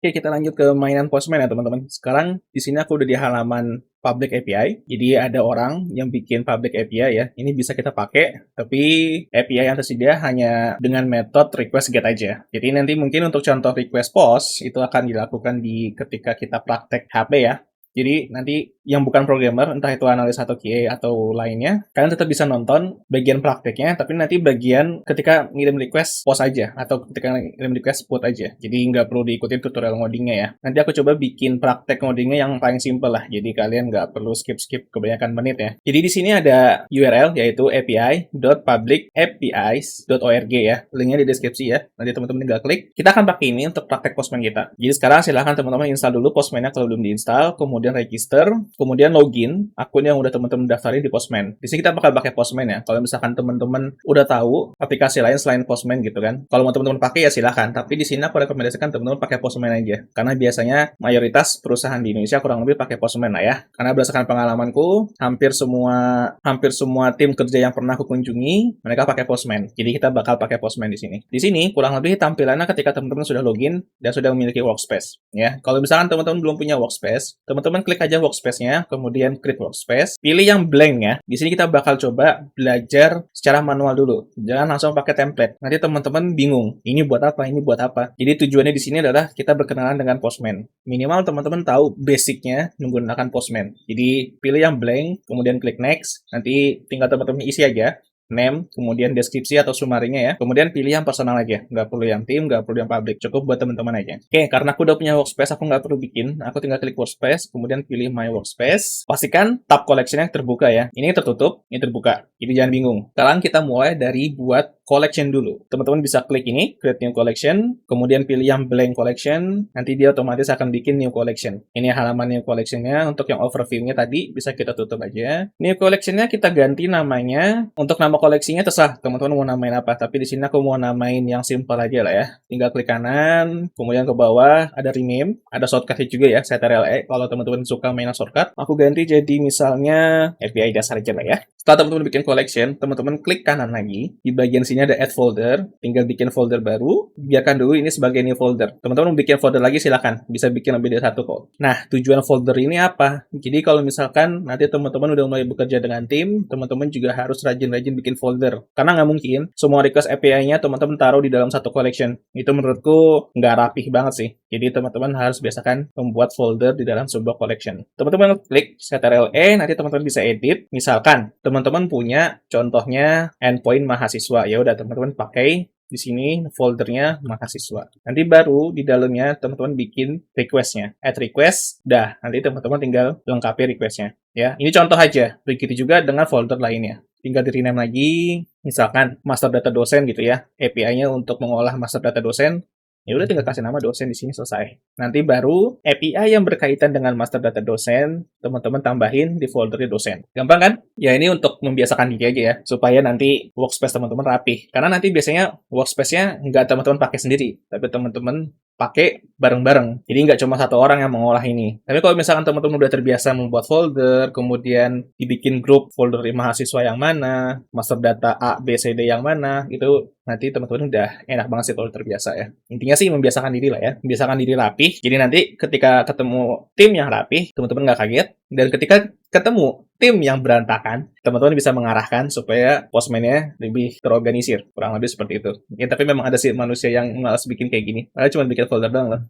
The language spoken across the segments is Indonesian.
Oke, kita lanjut ke mainan Postman ya teman-teman. Sekarang di sini aku udah di halaman public API. Jadi ada orang yang bikin public API ya. Ini bisa kita pakai, tapi API yang tersedia hanya dengan metode request get aja. Jadi nanti mungkin untuk contoh request post itu akan dilakukan di ketika kita praktek HP ya. Jadi nanti yang bukan programmer, entah itu analis atau QA atau lainnya, kalian tetap bisa nonton bagian prakteknya, tapi nanti bagian ketika ngirim request post aja, atau ketika ngirim request put aja. Jadi nggak perlu diikutin tutorial ngodingnya ya. Nanti aku coba bikin praktek ngodingnya yang paling simple lah, jadi kalian nggak perlu skip-skip kebanyakan menit ya. Jadi di sini ada URL, yaitu api.publicapis.org ya. Linknya di deskripsi ya. Nanti teman-teman tinggal klik. Kita akan pakai ini untuk praktek Postman kita. Jadi sekarang silahkan teman-teman install dulu Postman-nya kalau belum diinstal, kemudian register, kemudian login akun yang udah teman-teman daftarin di Postman. Di sini kita bakal pakai Postman ya. Kalau misalkan teman-teman udah tahu aplikasi lain selain Postman gitu kan. Kalau mau teman-teman pakai ya silahkan. Tapi di sini aku rekomendasikan teman-teman pakai Postman aja. Karena biasanya mayoritas perusahaan di Indonesia kurang lebih pakai Postman lah ya. Karena berdasarkan pengalamanku, hampir semua tim kerja yang pernah aku kunjungi, mereka pakai Postman. Jadi kita bakal pakai Postman di sini. Di sini kurang lebih tampilannya ketika teman-teman sudah login dan sudah memiliki workspace ya. Kalau misalkan teman-teman belum punya workspace, teman-teman klik aja workspace-nya, kemudian create workspace, pilih yang blank ya. Di sini kita bakal coba belajar secara manual dulu. Jangan langsung pakai template. Nanti teman-teman bingung, ini buat apa, ini buat apa. Jadi tujuannya di sini adalah kita berkenalan dengan Postman. Minimal teman-teman tahu basicnya menggunakan Postman. Jadi pilih yang blank, kemudian klik next. Nanti tinggal teman-teman isi aja name, kemudian deskripsi atau sumarinya ya. Kemudian pilih yang personal aja. Nggak perlu yang tim, nggak perlu yang public. Cukup buat teman-teman aja. Oke, karena aku udah punya workspace, aku nggak perlu bikin. Aku tinggal klik workspace, kemudian pilih my workspace. Pastikan tab collection yang terbuka ya. Ini tertutup, ini terbuka. Jadi jangan bingung. Sekarang kita mulai dari buat collection dulu. Teman-teman bisa klik ini, create new collection, kemudian pilih yang blank collection, nanti dia otomatis akan bikin new collection. Ini halaman new collection-nya. Untuk yang overview-nya tadi, bisa kita tutup aja. New collection-nya kita ganti namanya. Untuk nama koleksinya terserah teman-teman mau namain apa, tapi di sini aku mau namain yang simple aja lah ya. Tinggal klik kanan, kemudian ke bawah ada rename, ada shortcut juga ya, Ctrl+E. Kalau teman-teman suka mainan shortcut, aku ganti jadi misalnya API dasar aja lah ya. Setelah teman-teman bikin collection, teman-teman klik kanan lagi, di bagian sini ada add folder, tinggal bikin folder baru, biarkan dulu ini sebagai new folder. Teman-teman bikin folder lagi silakan, bisa bikin lebih dari satu kok. Nah, tujuan folder ini apa? Jadi kalau misalkan nanti teman-teman udah mulai bekerja dengan tim, teman-teman juga harus rajin-rajin bikin folder. Karena nggak mungkin semua request API-nya teman-teman taruh di dalam satu collection. Itu menurutku nggak rapih banget sih. Jadi teman-teman harus biasakan membuat folder di dalam sebuah collection. Teman-teman klik Ctrl+E, nanti teman-teman bisa edit. Misalkan teman-teman punya contohnya endpoint mahasiswa. Ya udah teman-teman pakai di sini foldernya mahasiswa. Nanti baru di dalamnya teman-teman bikin request-nya. Add request, dah. Nanti teman-teman tinggal lengkapi request-nya. Ya, ini contoh aja. Begitu juga dengan folder lainnya. Tinggal di rename lagi, misalkan master data dosen gitu ya. API-nya untuk mengolah master data dosen. Ya udah tinggal kasih nama dosen di sini selesai. Nanti baru API yang berkaitan dengan master data dosen, teman-teman tambahin di folder dosen. Gampang kan? Ya ini untuk membiasakan diri aja ya, supaya nanti workspace teman-teman rapih. Karena nanti biasanya workspace-nya nggak teman-teman pakai sendiri, tapi teman-teman pakai bareng-bareng. Jadi nggak cuma satu orang yang mengolah ini. Tapi kalau misalkan teman-teman udah terbiasa membuat folder, kemudian dibikin grup folder mahasiswa yang mana, master data A, B, C, D yang mana, itu nanti teman-teman udah enak banget sih kalau terbiasa ya. Intinya sih membiasakan diri lah ya. Membiasakan diri rapih. Jadi nanti ketika ketemu tim yang rapih, teman-teman nggak kaget. Dan ketika ketemu tim yang berantakan, teman-teman bisa mengarahkan supaya Postman-nya lebih terorganisir. Kurang lebih seperti itu. Ya, tapi memang ada sih manusia yang malas bikin kayak gini. Padahal cuma bikin folder doang loh.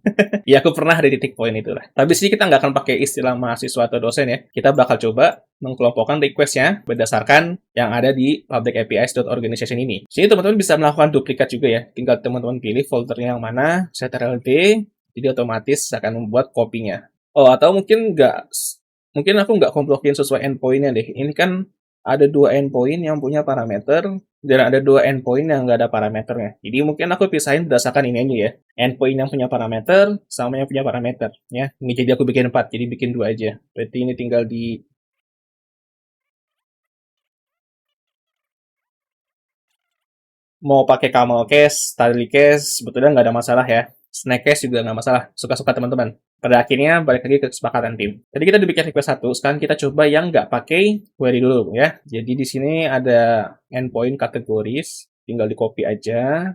Ya, aku pernah ada di titik poin itu lah. Tapi sih kita nggak akan pakai istilah mahasiswa atau dosen ya. Kita bakal coba mengkelompokkan request-nya berdasarkan yang ada di publicapis.organization ini. Sini teman-teman bisa melakukan duplikat juga ya. Tinggal teman-teman pilih foldernya yang mana, Ctrl+D, jadi otomatis akan membuat kopinya. Oh, atau mungkin aku nggak komplokin sesuai endpoint-nya deh. Ini kan ada 2 endpoint yang punya parameter, dan ada 2 endpoint yang nggak ada parameternya. Jadi mungkin aku pisahin berdasarkan ini aja ya. Endpoint yang punya parameter, sama yang punya parameter. Ya. Ini jadi aku bikin 4, jadi bikin 2 aja. Berarti ini tinggal di mau pakai camel case, tali case, sebetulnya nggak ada masalah ya. Snack case juga nggak masalah, suka-suka teman-teman. Pada akhirnya balik lagi ke kesepakatan tim. Tadi kita udah bikin request 1, sekarang kita coba yang nggak pakai query dulu ya. Jadi di sini ada endpoint kategoris, tinggal di copy aja,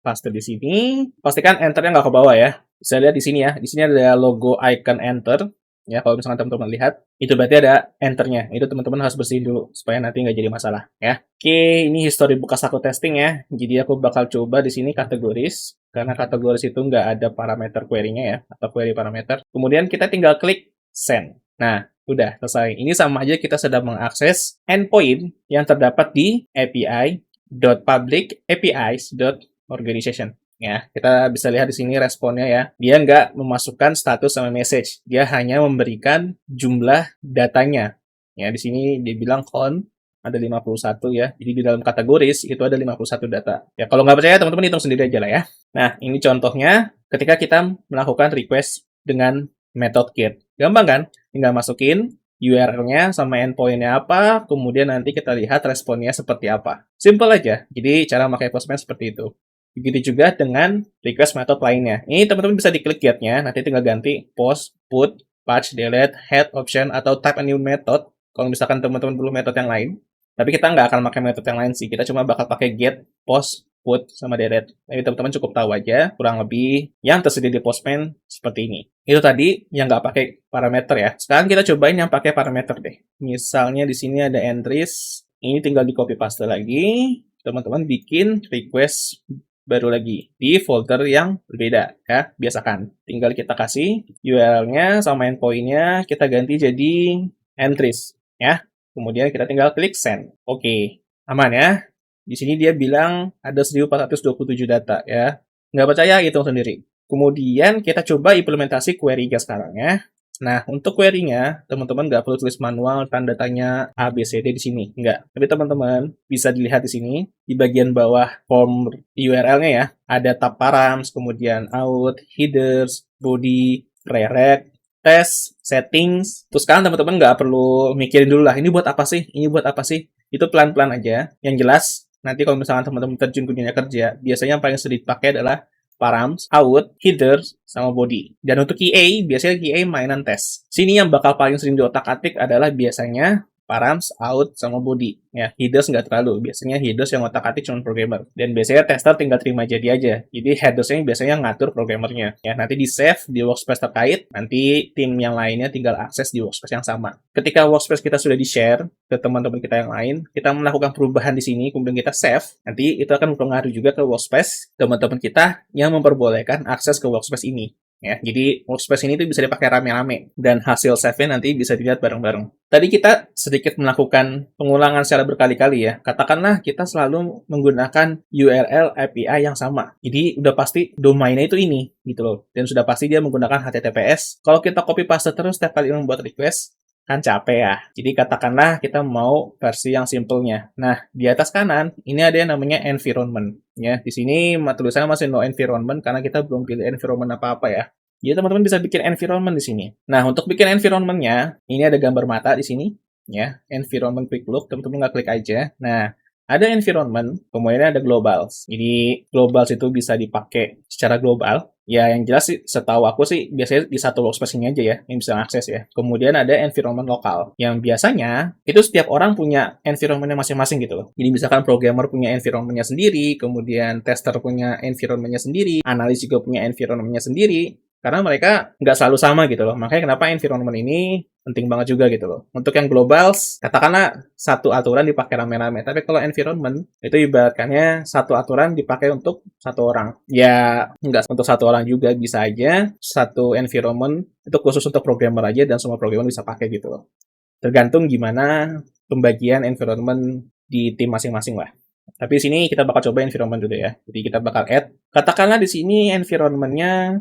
paste di sini. Pastikan enternya nggak ke bawah ya. Bisa lihat di sini ya. Di sini ada logo icon enter. Ya, kalau misalkan teman-teman lihat, itu berarti ada enternya. Itu teman-teman harus bersihin dulu supaya nanti nggak jadi masalah ya. Oke, ini history bekas aku testing ya. Jadi aku bakal coba di sini kategoris karena kategoris itu nggak ada parameter query-nya ya atau query parameter. Kemudian kita tinggal klik send. Nah, udah selesai. Ini sama aja kita sedang mengakses endpoint yang terdapat di api.public-apis.organization. Ya, kita bisa lihat di sini responnya ya. Dia nggak memasukkan status sama message. Dia hanya memberikan jumlah datanya. Ya, di sini dia bilang count ada 51 ya. Jadi di dalam kategoris itu ada 51 data. Ya, kalau nggak percaya teman-teman hitung sendiri aja lah ya. Nah, ini contohnya ketika kita melakukan request dengan method get. Gampang kan? Tinggal masukin URL-nya sama endpoint-nya apa, kemudian nanti kita lihat responnya seperti apa. Simple aja. Jadi cara pakai Postman seperti itu. Begitu juga dengan request method lainnya. Ini teman-teman bisa diklik get-nya, nanti tinggal ganti post, put, patch, delete, head, option, atau type a new method. Kalau misalkan teman-teman perlu metode yang lain. Tapi kita nggak akan pakai metode yang lain sih. Kita cuma bakal pakai get, post, put, sama delete. Jadi teman-teman cukup tahu aja, kurang lebih yang tersedia di Postman seperti ini. Itu tadi yang nggak pakai parameter ya. Sekarang kita cobain yang pakai parameter deh. Misalnya di sini ada entries. Ini tinggal di copy paste lagi. Teman-teman bikin request baru lagi di folder yang berbeda ya, biasakan. Tinggal kita kasih URL-nya sama endpoint-nya, kita ganti jadi entries ya. Kemudian kita tinggal klik send. Oke, aman ya. Di sini dia bilang ada 1427 data ya. Nggak percaya, hitung sendiri. Kemudian kita coba implementasi query-nya sekarang ya. Nah, untuk query-nya, teman-teman nggak perlu tulis manual tanda tanya A, B, C, D di sini. Nggak. Tapi teman-teman bisa dilihat di sini, di bagian bawah form URL-nya ya, ada tab params, kemudian out, headers, body, redirect, test, settings. Terus sekarang teman-teman nggak perlu mikirin dulu lah, ini buat apa sih? Ini buat apa sih? Itu pelan-pelan aja. Yang jelas, nanti kalau misalkan teman-teman terjun ke dunia kerja, biasanya yang paling sering dipakai adalah params, out, headers, sama body. Dan untuk QA, biasanya QA mainan tes. Sini yang bakal paling sering diotak-atik adalah biasanya params, out, sama body. Ya, headers nggak terlalu. Biasanya headers yang otak-atik cuma programmer. Dan biasanya tester tinggal terima jadi aja. Jadi headersnya biasanya ngatur programmernya. Ya, nanti di-save di workspace terkait, nanti tim yang lainnya tinggal akses di workspace yang sama. Ketika workspace kita sudah di-share ke teman-teman kita yang lain, kita melakukan perubahan di sini, kemudian kita save, nanti itu akan mempengaruhi juga ke workspace teman-teman kita yang memperbolehkan akses ke workspace ini. Ya, jadi workspace ini tuh bisa dipakai rame-rame dan hasil save-nya nanti bisa dilihat bareng-bareng. Tadi kita sedikit melakukan pengulangan secara berkali-kali ya. Katakanlah kita selalu menggunakan URL API yang sama. Jadi udah pasti domainnya itu ini gitu loh. Dan sudah pasti dia menggunakan HTTPS. Kalau kita copy paste terus setiap kali membuat request, kan capek ya. Jadi katakanlah kita mau versi yang simpelnya. Nah, di atas kanan ini ada yang namanya environment. Ya, di sini tulisannya masih no environment karena kita belum pilih environment apa-apa ya. Jadi teman-teman bisa bikin environment di sini. Nah, untuk bikin environment-nya, ini ada gambar mata di sini. Ya, environment quick look. Teman-teman nggak klik aja. Nah, ada environment, kemudian ada globals. Jadi globals itu bisa dipakai secara global. Ya, yang jelas sih, setahu aku sih, biasanya di satu workspace ini aja ya, yang bisa akses ya. Kemudian ada environment lokal, yang biasanya itu setiap orang punya environment-nya masing-masing gitu loh. Jadi misalkan programmer punya environment-nya sendiri, kemudian tester punya environment-nya sendiri, analis juga punya environment-nya sendiri. Karena mereka nggak selalu sama gitu loh. Makanya kenapa environment ini penting banget juga gitu loh. Untuk yang globals, katakanlah satu aturan dipakai rame-rame. Tapi kalau environment, itu ibaratkannya satu aturan dipakai untuk satu orang. Ya, nggak untuk satu orang juga, bisa aja satu environment itu khusus untuk programmer aja dan semua programmer bisa pakai gitu loh. Tergantung gimana pembagian environment di tim masing-masing lah. Tapi di sini kita bakal coba environment dulu ya. Jadi kita bakal add. Katakanlah di sini environment-nya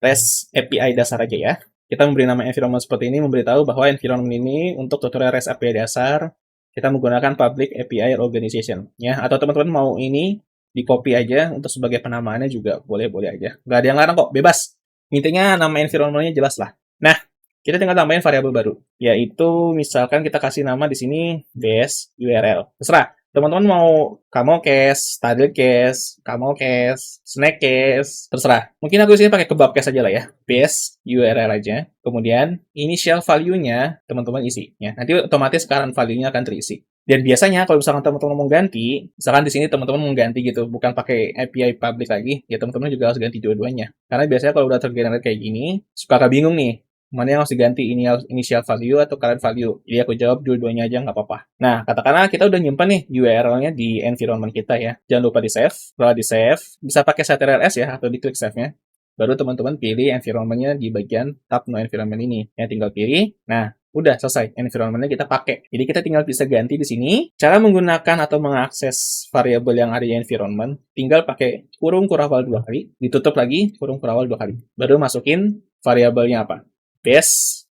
REST API dasar aja ya. Kita memberi nama environment seperti ini, memberitahu bahwa environment ini untuk tutorial REST API dasar, kita menggunakan Public API Organization. Ya, atau teman-teman mau ini di-copy aja untuk sebagai penamaannya juga boleh-boleh aja. Nggak ada yang larang kok, bebas. Intinya nama environment-nya jelas lah. Nah, kita tinggal tambahin variabel baru, yaitu misalkan kita kasih nama di sini base URL. Terserah. Teman-teman mau Camocase, Tidycase, Camocase, Snackcase, terserah. Mungkin aku di sini pakai Kebabcase aja lah ya. Base URL aja. Kemudian initial value-nya teman-teman isi. Ya. Nanti otomatis current value-nya akan terisi. Dan biasanya kalau misalkan teman-teman mau ganti, misalkan di sini teman-teman mau ganti gitu, bukan pakai API public lagi, ya teman-teman juga harus ganti dua-duanya. Karena biasanya kalau udah tergenerate kayak gini, suka agak bingung nih, mana yang harus diganti, initial value atau current value. Jadi aku jawab dua-duanya aja nggak apa-apa. Nah, katakanlah kita udah nyimpan nih URL-nya di environment kita ya. Jangan lupa di-save. Setelah di-save, bisa pakai ctrls ya, atau diklik save-nya. Baru teman-teman pilih environment-nya di bagian tab no environment ini. Ya, tinggal pilih. Nah, udah selesai. Environment-nya kita pakai. Jadi kita tinggal bisa ganti di sini. Cara menggunakan atau mengakses variabel yang ada di environment, tinggal pakai kurung kurawal 2 kali, ditutup lagi kurung kurawal 2 kali. Baru masukin variabelnya apa? Base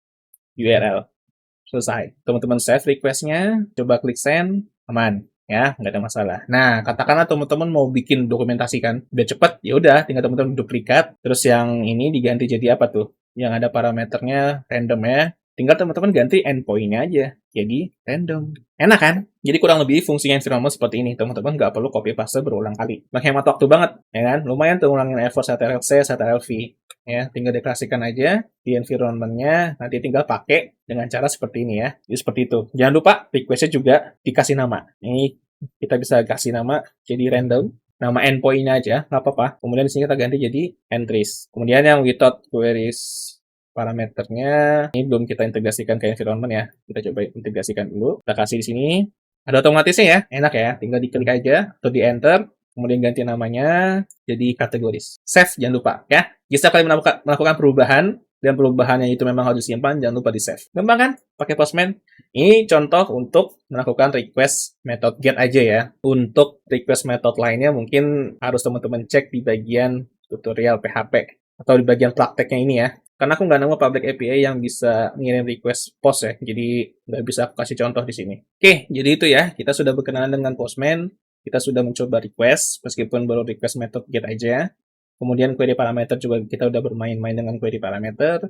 URL. Selesai. Teman-teman save request-nya, coba klik send, aman. Ya, nggak ada masalah. Nah, katakanlah teman-teman mau bikin dokumentasi kan, biar cepet, ya udah, tinggal teman-teman duplikat, terus yang ini diganti jadi apa tuh? Yang ada parameternya random ya. Tinggal teman-teman ganti endpoint-nya aja, jadi random. Enak kan? Jadi kurang lebih fungsinya environment seperti ini. Teman-teman nggak perlu copy paste berulang kali. Menghemat waktu banget, ya kan? Lumayan tuh ngulangin effort Ctrl-C, Ctrl-V. Ya, tinggal deklarasikan aja di environment-nya, nanti tinggal pakai dengan cara seperti ini ya. Jadi seperti itu. Jangan lupa request-nya juga dikasih nama. Ini kita bisa kasih nama jadi random. Nama endpoint-nya aja, nggak apa-apa. Kemudian di sini kita ganti jadi entries. Kemudian yang without queries parameternya, ini belum kita integrasikan ke environment ya. Kita coba integrasikan dulu. Kita kasih di sini. Ada otomatisnya ya, enak ya. Tinggal diklik aja atau di enter. Kemudian ganti namanya jadi kategoris. Save jangan lupa ya. Jika kalian melakukan perubahan dan perubahannya itu memang harus disimpan, jangan lupa di save. Gampang kan? Pakai Postman. Ini contoh untuk melakukan request method get aja ya. Untuk request method lainnya mungkin harus teman-teman cek di bagian tutorial PHP atau di bagian prakteknya ini ya. Karena aku nggak nemu public API yang bisa ngirim request post ya, jadi nggak bisa aku kasih contoh di sini. Oke, jadi itu ya. Kita sudah berkenalan dengan Postman. Kita sudah mencoba request, meskipun baru request method get aja. Kemudian query parameter juga kita udah bermain-main dengan query parameter.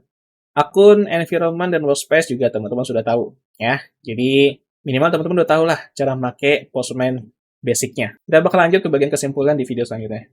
Akun, environment, dan workspace juga teman-teman sudah tahu. Ya, jadi minimal teman-teman udah tahu lah cara pakai Postman basicnya. Kita bakal lanjut ke bagian kesimpulan di video selanjutnya.